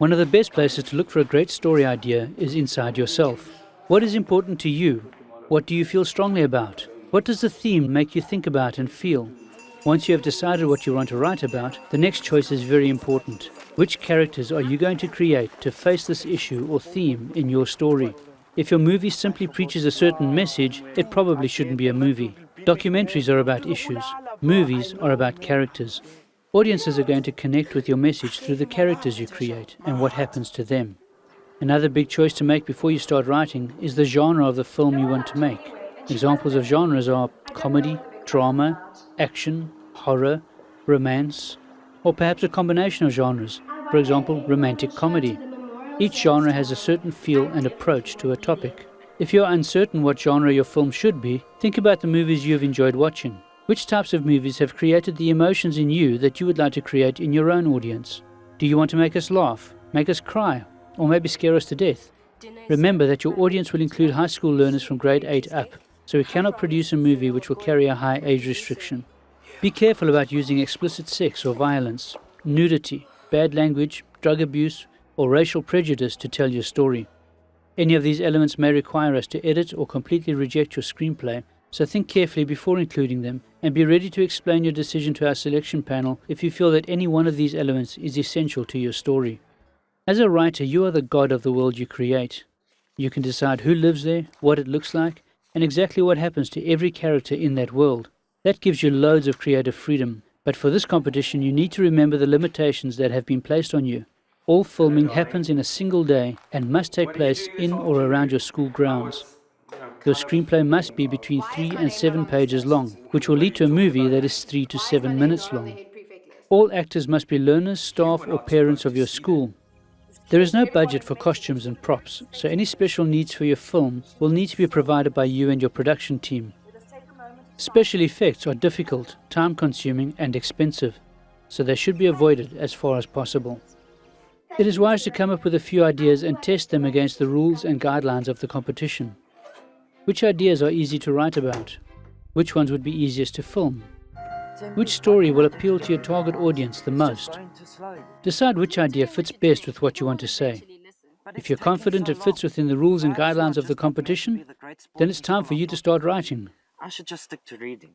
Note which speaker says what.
Speaker 1: One of the best places to look for a great story idea is inside yourself. What is important to you? What do you feel strongly about? What does the theme make you think about and feel? Once you have decided what you want to write about, the next choice is very important. Which characters are you going to create to face this issue or theme in your story? If your movie simply preaches a certain message, it probably shouldn't be a movie. Documentaries are about issues. Movies are about characters. Audiences are going to connect with your message through the characters you create and what happens to them. Another big choice to make before you start writing is the genre of the film you want to make. Examples of genres are comedy, drama, action, horror, romance, or perhaps a combination of genres, for example, romantic comedy. Each genre has a certain feel and approach to a topic. If you are uncertain what genre your film should be, think about the movies you have enjoyed watching. Which types of movies have created the emotions in you that you would like to create in your own audience? Do you want to make us laugh, make us cry, or maybe scare us to death? Remember that your audience will include high school learners from grade 8 up, so we cannot produce a movie which will carry a high age restriction. Be careful about using explicit sex or violence, nudity, bad language, drug abuse, or racial prejudice to tell your story. Any of these elements may require us to edit or completely reject your screenplay, so think carefully before including them and be ready to explain your decision to our selection panel if you feel that any one of these elements is essential to your story. As a writer, you are the god of the world you create. You can decide who lives there, what it looks like, and exactly what happens to every character in that world. That gives you loads of creative freedom, but for this competition you need to remember the limitations that have been placed on you. All filming happens in a single day and must take place in or around your school grounds. Your screenplay must be between 3 and 7 pages long, which will lead to a movie that is 3 to 7 minutes long. All actors must be learners, staff, or parents of your school. There is no budget for costumes and props, so any special needs for your film will need to be provided by you and your production team. Special effects are difficult, time-consuming, and expensive, so they should be avoided as far as possible. It is wise to come up with a few ideas and test them against the rules and guidelines of the competition. Which ideas are easy to write about? Which ones would be easiest to film? Which story will appeal to your target audience the most? Decide which idea fits best with what you want to say. If you're confident it fits within the rules and guidelines of the competition, then it's time for you to start writing.
Speaker 2: I should just stick to reading.